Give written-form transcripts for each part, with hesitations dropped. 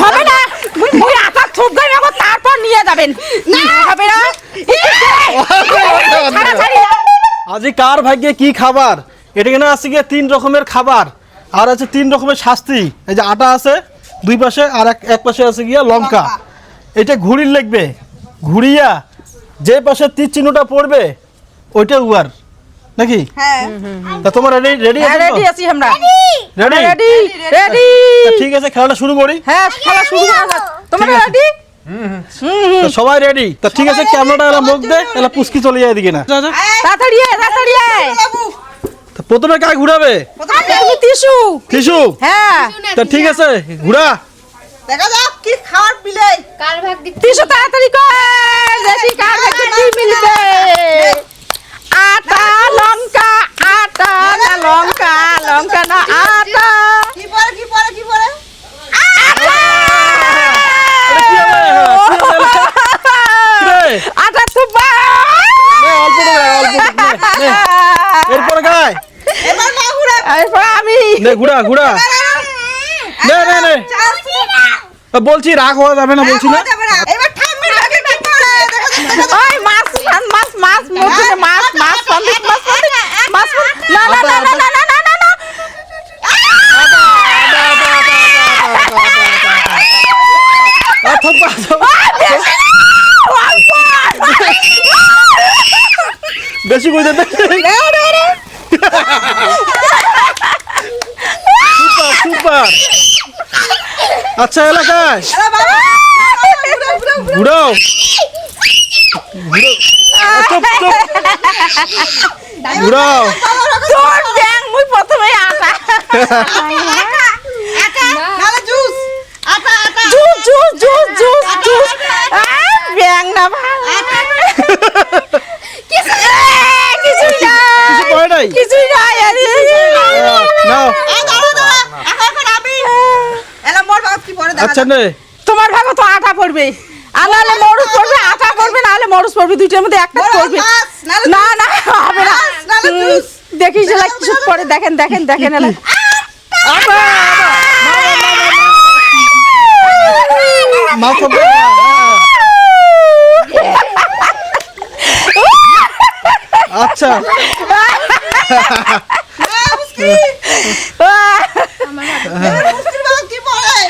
হবে না মুই আটা থুপ গাই রাখো তারপর নিয়ে যাবেন না হবে না আজি কার ভাগ্যে কি খাবার এটা কেন আছে কি 3 রকমের খাবার আর আছে 3 রকমের শাস্তি এই যে আটা আছে দুই পাশে আর এক পাশে আছে গিয়া লঙ্কা এটা ঘুরির লাগবে ঘুরিয়া যে পাশে তীর চিহ্নটা পড়বে ওইটা উয়ার নাকি হ্যাঁ তা তোমার রেডি রেডি আছি আমরা রেডি রেডি ঠিক আছে খেলাটা শুরু করি হ্যাঁ খেলা শুরু করা যাক তোমরা রেডি তো সবাই রেডি তা ঠিক আছে ক্যামেরাটা এলা মুখ দে এলা পুস্কি চলে যায় এদিকে না তাড়াতাড়ি আয় তা প্রথমে কাকে ঘুরাবে তুমি টিস্যু টিস্যু হ্যাঁ তা ঠিক আছে ঘুরা দেখা যাক কি খাওয়ার পিলে কার ভাগ দিতে টিস্যু তাড়াতাড়ি কর দেখি কার ভাগ্যে কি মিলবে আটা লঙ্কা না লঙ্কা লঙ্কা না আটা কি পরে আটা আটা থুপা এরপরে গায় এবার না ঘুরে এরপর আমি নে ঘুরা ঘুরা নে বলছি রাগ হওয়া যাবে না বলছি না এবার ঠাম্মির ভাগে কি পড়ে দেখা যাক ওই মাছ মুখে মাছ পন্ডিত মাছ না বেশি কই দেন সুপার আচ্ছা এলাকায় ঘুরাও ঘুরাও তোর ব্যাং মুই প্রথমে আটা নালে জুস আটা জুস ব্যাং না ভালো কিছুই নাই নাও এখন আমি এলা মোর ভাগ কি পড়ে দেখা আচ্ছা নে তোমার ভাগে তো আটা পড়বে আর নাহলে মরুচ পড়বে আটা পড়বে নাহলে মরুচ পড়বে দুইটার মধ্যে একটা পড়বে না হবে না দেখি যে কিছু পরে দেখেন এলা মাছ হবে আচ্ছা মুস্কিল ভাগ কি পড়ে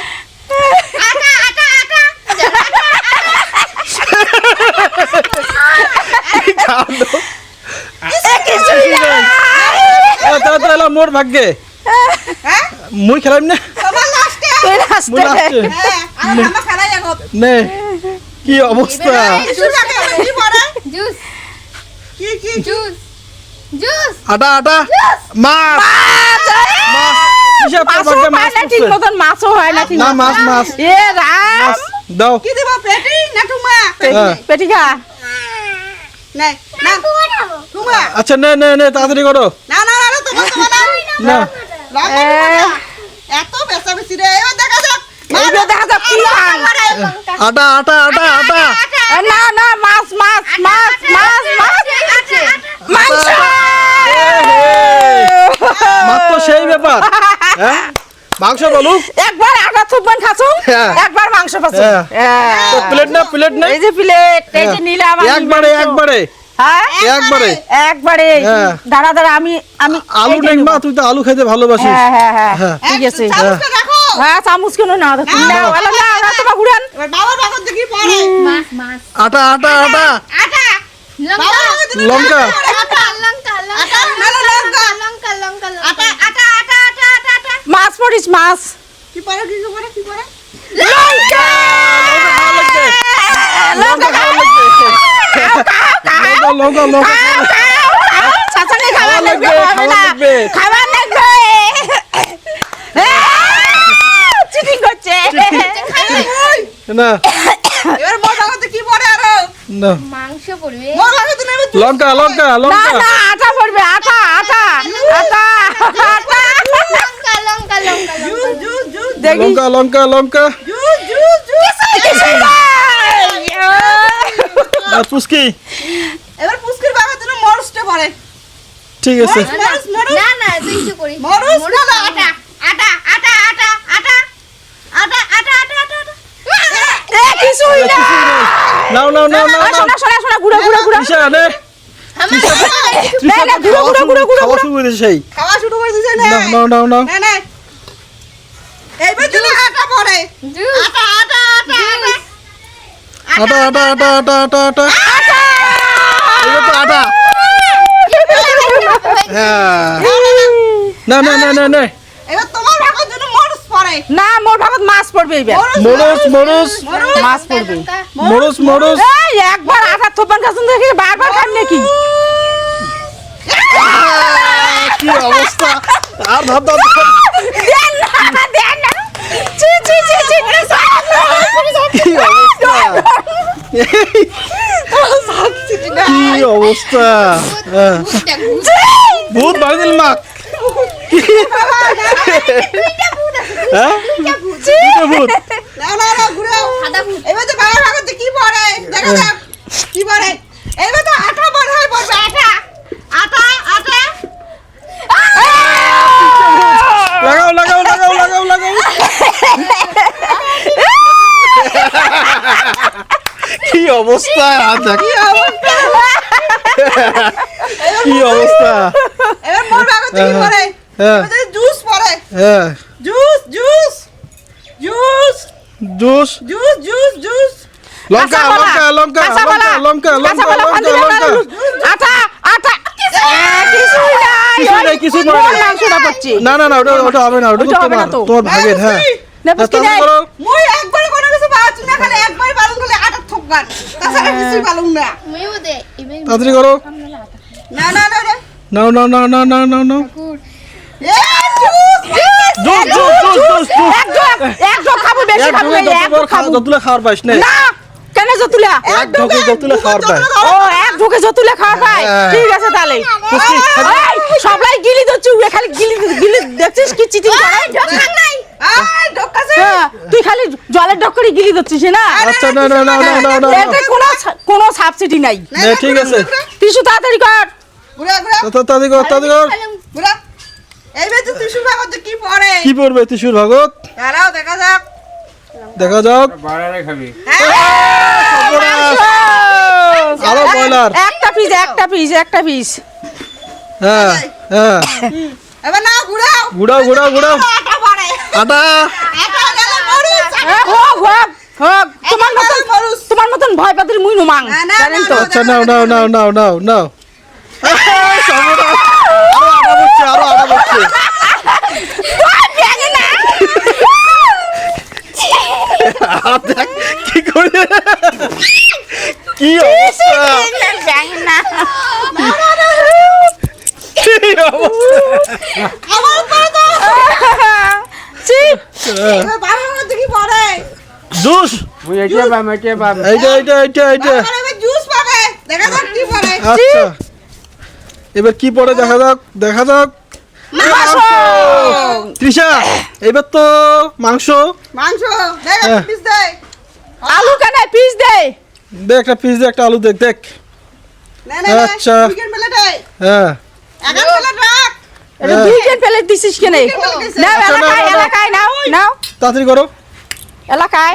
তাহলে মোর ভাগ্যে মুই খেলাম না তোমার লাস্টে তুই লাস্টে হ্যাঁ আর আমরা খেলাই যাবো নে কি অবস্থা কিছু লাগে কি পড়ে জুস কি জুস আটা মাছ মাছ কিসের তোর ভাগ্যে মাছ ঠিক পড়ছে? মতন মাছও হয় না ঠিক না মাছ এ রাম মাছ দাও কি দেব পেটি না টুমা হ্যাঁ। পেটি খা না না টুমা আচ্ছা নে তাড়াতাড়ি করো না তোমার না এত বেশা বেশি রে এবার দেখা যাক এইবার দেখা যাক কি খান আটা না মাছ মাংস মাছ তো সেই ব্যাপার হ্যাঁ মাংস বলু একবার আটা থুপবান খাছো হ্যাঁ। একবার মাংস পাছো হ্যাঁ। তো প্লেট না এই যে প্লেট এই যে নিলাম আমি একবারে হ্যাঁ একবারে হ্যাঁ। দাঁড়া আমি আলু এইটা নেই নেবো। মা তুই তো আলু খাইতে ভালোবাসিস হ্যাঁ ঠিক আছে চামচটা রাখো হ্যাঁ চামচ কেন না তুমি নাও না তোমার ঘুরান এবার বাবার ভাগত দেখি পড়ে মাছ আটা আটা বাবার ভাগত দিলে লঙ্কা লঙ্কা আটা মাছ পড়িস মাছ কি পড়ে লঙ্কা লঙ্কা চাচাকে খাবার লাগবে খাবার লাগবে চিটিং করছে না এবার মোর ভাগত কি পড়ে আর না মাংস পড়বে মোর ভাগত নেবে লঙ্কা না আটা পড়বে আটা জুস দেখি লঙ্কা আর পুস্কি এবার পুষ্কির ভাগত দিলে মরুচটা পড়ে ঠিক আছে না তুই কিছু করিস মরুচ না আটা কিছুই না নাও নাও নাও নাও নাও শোনা শোনা শোনা গুড়া গুড়া গুড়া তৃষা নে না, না, গুঁড়ো, গুঁড়ো, গুঁড়ো, গুঁড়ো, খাওয়া শুরু করে দিয়েছে সেই খাওয়া শুরু করে দিছে নাও নাও নাও নাও না না এইবার তুমি আটা পড়ে জুস আটা আটা আটা আটা আটা আটা আটা আটা আটা এটা তো আটা হ্যাঁ না না না না না এবার তোমার ভাগের জন্য মরুচ পড়ে না মোর ভাগত মাছ পড়বে এইবার মরুস মরুস মাছ পড়বে মরুস মরুস এই একবার আটা থোপান কাছুন দেখি বারবার খান নাকি কি অবস্থা আর ভাব দাও দেন না দেন না চি চি চি চি কি অবস্থা কি অবস্থা হ্যাঁ। ভূত বাড়ি দিল মা হ্যাঁ দুটো ভূত না না না ঘুরাও এবার তো বাবার ভাগের কি পড়ে দেখা যাক কি পড়ে এবার তো আটা পড়ে হয় পড়বে আটা আটা আটা লাগাও লাগাও লাগাও লাগাও লাগাও কি অবস্থা দেখ কি অবস্থা এবার মোর ভাগের কি পড়ে হ্যাঁ এবার তো জুস পড়ে হ্যাঁ juice juice juice juice juice juice juice লঙ্কা লঙ্কা লঙ্কা লঙ্কা লঙ্কা লঙ্কা লঙ্কা লঙ্কা আটা আটা কিছুই নাই কিছু নাই, কিছু নাই। মাংসটা পড়ছে না না না ওটা ওটা হবে না ওটা ওটা হবে না তোমার তো। তোমার ভাগের হ্যাঁ না বুঝকি নাই করো মই একবার কোনো কিছু পাচ্ছি না খালি একবার বালুন করলে আটা ঠোকবার তাছাড়া কিছুই বালুন না মেও দে ইবে তাড়াতাড়ি করো না না না না নাও নাও নাও নাও নাও নাও নাও এ juice juice juice juice juice এক ঢোক খাবো বেশি খাবো না, এক ঢোক খাবো যতুলা খাওয়ার পাইস না না কেন যতুলা এক ঢোকে যতুলা খাওয়ার পাই ও এক ঢোকে যতুলা খাওয়া পাই হ্যাঁ। ঠিক আছে তাহলে পুষ্টি এই সবলাই গিলি দচ্ছু খালি গিলি গিলি দেখছিস কি চিটিং করে নাই আই ঢোকাছে হ্যাঁ, তুই খালি জলের ঢক করে গিলি দচ্ছিস না আচ্ছা না না না না না না এতে কোনো সাবসিডি নাই না ঠিক আছে টিস্যু তাড়াতাড়ি কর ঘুরা ঘুরা তাড়াতাড়ি কর তাড়াতাড়ি কর ঘুরা এইবার তো টিস্যু ভাগতে কি পড়ে কি পড়বে ত্রিশুর ভগত দাঁড়াও দেখা যাক দেখা যাক বাড়ারে খাবি আরো বয়লার একটা পিস হ্যাঁ হ্যাঁ এবার না ঘুরাও ঘুরাও ঘুরাও ঘুরাও আটা পড়ে আটা আটা গেল মরুচ হোক হোক হোক গেল মরুচ তোমার মতন ভয় পাতির মুই নুমাং না, না, জানেন তো না, আচ্ছা নাও নাও নাও নাও নাও নাও আরো আটা বসছে দেখ কি করে কি অবস্থা কি অবস্থা আমার পড়ে দাও ছি, এবার বাবার মধ্যে কি পড়ে জুস মুই এটা পাম এটা পাম এইটা এইটা এইটা এইটা বাবার এবার জুস পাবে দেখা যাক কি পড়ে আচ্ছা এবার কি পড়ে দেখা যাক দেখা যাক তৃষা এবার তো মাংস মাংস দেখ হ্যাঁ। পিস দে আলু কেন পিস দে দেখ একটা পিস দে একটা আলু দেখ দেখ না না না আচ্ছা। উইকেন্ড প্লেটে হ্যাঁ একার প্লেট রাখ এটা হ্যাঁ। দুইজন প্লেট দিছিস কেন নাও আচ্ছা, না, এলাকায় না, না। এলাকায় নাও নাও তাড়াতাড়ি করো এলাকায়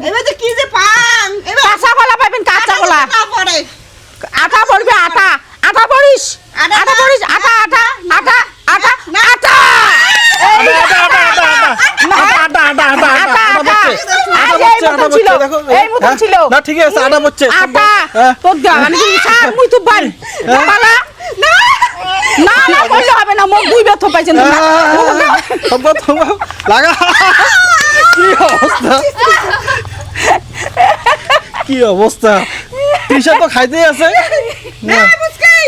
এবার তো কি যে পান এবার কাঁচা কলা পাবেন কাঁচা কলা না পড়ে আটা পড়বে আটা আটা পড়িস আটা আটা পড়িস আটা আটা আটা আটা আটা এই আটা আটা আটা আটা আটা আটা আটা আটা বসছে ছিল দেখো এই মতন ছিল না ঠিক আছে আটা বসছে আটা হ্যাঁ। তোর গান কি সার মুই তো বান পালা না না বললে হবে না মুখ দুই ব্যথ পাইছেন তোমরা লাগা কি অবস্থা কি অবস্থা তৃষা তো খাইতেই আছে না মুস্কাই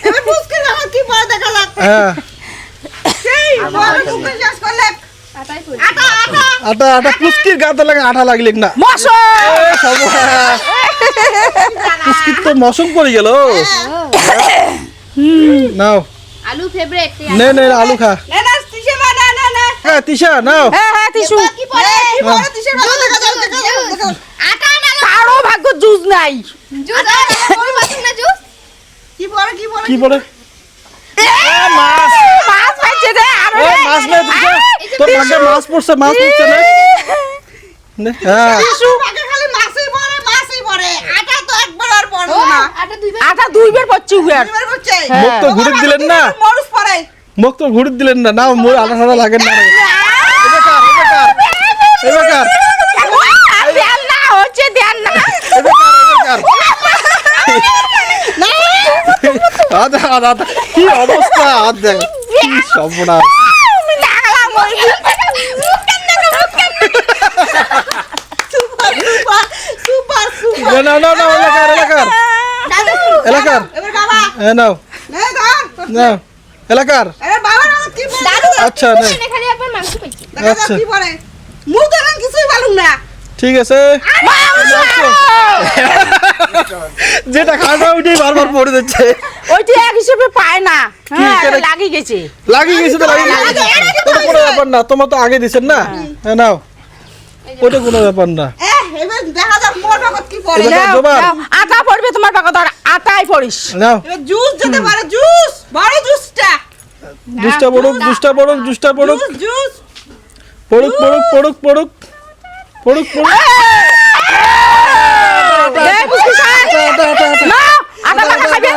এবার মুস্কাই আমার কি পড়ে দেখা যাক হ্যাঁ সেই বড় মুস্কাই শেষ করলে আটাই করি আটা আটা আটা আটা পুস্কির গাতে লাগে আটা লাগলে না মশো পুস্কির তো মশম পড়ে গেল নাও আলু ফেভারিট নে নে আলু খা না না তিসে মা না না না হ্যাঁ তৃষা নাও হ্যাঁ হ্যাঁ টিস্যু কি পড়ে কি পড়ে তিসে মা দেখা যাক দেখা যাক দেখা যাক। আটা না কারো ভাগ্য জুজ নাই জুস ওই মাছ না জুস কি পড়ে কি পড়ে কি পড়ে মাছ মাছ পাইছে রে আরো এ মাছ না তৃষা তোর ভাগ্যে মাছ পড়ছে না নে, হ্যাঁ তিসু আগে খালি মাছই আটা দুইবার আটা দুইবার পড়ছি উয়ার এবার হচ্ছে মুখ তো ঘুরে দিলেন না মরুস পড়ে মুখ তো ঘুরে দিলেন না নাও মোর আটা ঠাডা লাগেন না এবার দেন না হচ্ছে দেন না কি অবস্থা দেখ কি সর্বনাশ আমি লাগালাম ওই সুপার সুপার না এলাকার এবার বাবা নাও নে ধর নাও এলাকার এবার বাবার আমার কি পড়ে আচ্ছা নে এখানে খালি একবার মাংস পাইছি দেখা আচ্ছা। যাক কি পড়ে মুখ ধরেন কিছুই ভালো না ঠিক আছে যেটা খাওয়া ওইটাই বারবার পড়ে যাচ্ছে ওইটি এক হিসেবে পায় না হ্যাঁ কেন? লাগি গেছে লাগিয়ে গেছে তো লাগিয়ে গেছে ওটা কোনো ব্যাপার না তোমার তো আগে দিছেন না হ্যাঁ নাও ওটা কোনো ব্যাপার না এবার দেখা যাক মোর ভাগত কি পড়ে এবার নাও, জোবার। নাও, আটা পড়বে তোমার পাকা ধর আটাই পড়িস নাও এবার জুস যেতে পারে জুস বড় জুসটা জুসটা পড়ুক জুস পড়ুক এই বুঝলি স্যার? না, আটা লাগা খাবে।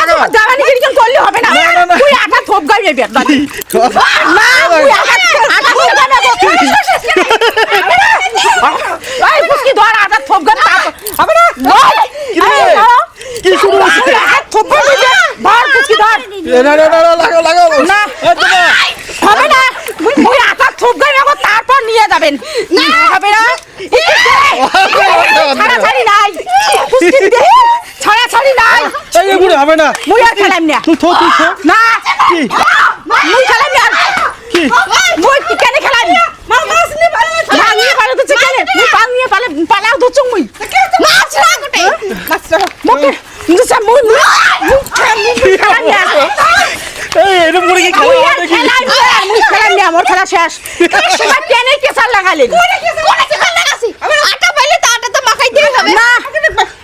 তোমার জামানি কিরকম করলে হবে না। না। তুই আটা থোপ গাইবে বের বাড়ি। না, তুই আটা থোপ গাইবে এই বুঝকি ধর আটা থোপ গাইবে হবে না? কি রে? কি শুরু হচ্ছে? তুই আটা থোপ গাইবে ধর বুঝকি ধর। লাগাও না। হবে না। তুই আটা থোপ গাইবে তারপর নিয়ে যাবেন। না হবে না। ছাড়াছাড়ি নাই। বুঝকি দে। ছাড়াছাড়ি নাই। এই বুড়ি হবে না মুই আর খেলাম না। তুই থো না কি মুই খেলাম না। কি মুই কি কেন খেলাম না? মাছ নিয়ে পালে তো কেন? মুই পাল নিয়ে পালাও তো চুমুই। মাছ না গোটে। মাছ না। মুকে নিসা মুই খেলাম না। এই এটা বুড়ি কি মুই খেলা আর দেখি খেলাম না। মুই খেলাম না। মোর খেলা শেষ। তোমার কেন কেসাল লাগালেন? কোনে কি খাল লাগাছি আটা পাইলে তো আটা তো মাখাই দিতে হবে না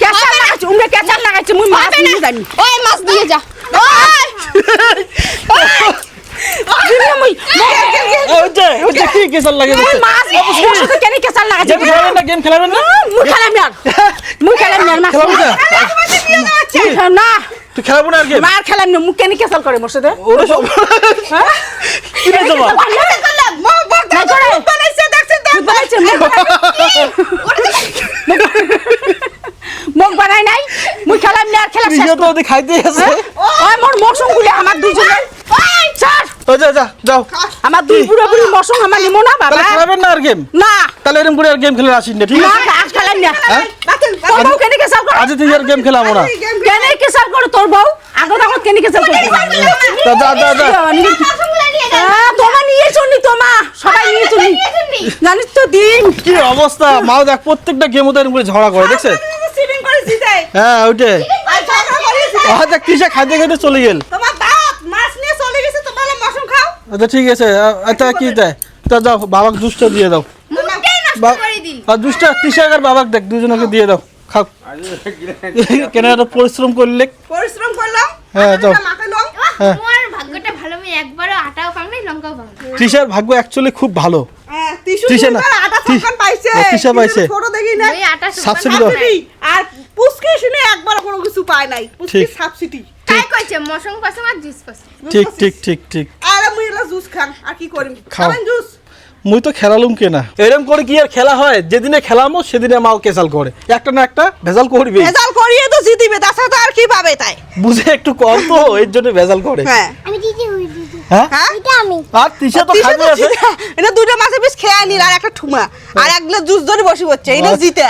কেসাল লাগাইছে। উমরে কেসাল লাগাইছে। মুই মাছ নিয়ে জানি। ওই মাছ দিয়ে যা দিনে মুই ওই যে কি কেসাল লাগে মুই মাছ ওর সাথে কেন কেসাল লাগাইছে? গেম খেলাবেন না মুই খেলাম না। মুই খেলাম না মাছ। খেলাবো না না তুই খেলাবো না আর গেম মার খেলাম না। মুখ কেন কেসাল করে মোর সাথে? ওরে সব হ্যাঁ? কি রে জমা না করে। মুখ বানাইছে, মুখ বানাই নাই। মুই খেলাম না আর খেলা শেষ নিজে তো ওদের খাইতে আছে ওই মোর মৌসুম গুলি আমার দুইজনে স্যার ও যাও আমার দুই বুড়ো বুড়ি মৌসুম আমার নিমো না বাবা তাহলে খেলাবেন না আর গেম না তাহলে এরকম করে আর গেম খেলে আসিন না ঠিক না আছে আজ খেলাম না হ্যাঁ? তোর বউ কেন কেসাল করে? আজ থেকে আর গেম খেলাবো না কেন কেসাল করে তোর বউ? আগত আগত কেন কেসাল করে? যা তোমার নিয়ে শুনি তোমা সবাই নিয়ে শুনি জানিস তো দিন কি অবস্থা মাও দেখ প্রত্যেকটা গেম ওদের করে ঝগড়া করে দেখছে সিটিং করে জিতে হ্যাঁ ওইটাই আর ঝগড়া করিস দেখ কিসে খাইতে চলে গেল তোমার দাঁত মাছ নিয়ে চলে গেছে তো বলে মশম খাও আচ্ছা ঠিক আছে আচ্ছা কি দেয় তা যাও বাবাকে জুসটা দিয়ে দাও আর জুসটা তিশাকার বাবাকে দেখ দুজনকে দিয়ে দাও খাও কেন এত পরিশ্রম করলে পরিশ্রম করলাম হ্যাঁ, যাও। মাখালাম হ্যাঁ। তোমার ভাগ্যটা ভালো আমি একবারও আটাও পাং নাই লঙ্কাও পাং নাই তৃষার ভাগ্য অ্যাকচুয়ালি খুব ভালো হ্যাঁ টিস্যু তৃষা না। আটা সরকার পাইছে তৃষা পাইছে। ছোট দেখি না ওই আটা সাবসিডি সুপার দাও। নাই। আর পুষ্কি শুনে একবার কোনো কিছু পায় নাই পুষ্কি ঠিক। সাবসিডি তাই কইছে মশং পাসং আর জুস পাসং ঠিক আর আমি এলা জুস খান আর কি করিম খাও। খাবেন জুস মুই তো খেলালুম কেনা এরম করে কি আর খেলা হয় যেদিনে খেলামো সেদিনে মাও কেসাল করে একটা না একটা ভেজাল করবে রেজাল্ট করিয়ে তো জিতিবে তাছাড়া তো আর কি পাবে তাই বুঝে একটু কম তো এর জন্য ভেজাল করে হ্যাঁ আমি দিদি হই দিদি হ্যাঁ হ্যাঁ এটা আমি আর তৃষা তো টিস্যু খাবে তো আছে জিতে। এটা দুটো মাছের পিস খেয়ে নিল আর একটা ঠুমা আর এক গ্লাস জুস ধরে বসে পড়ছে এটা জিতে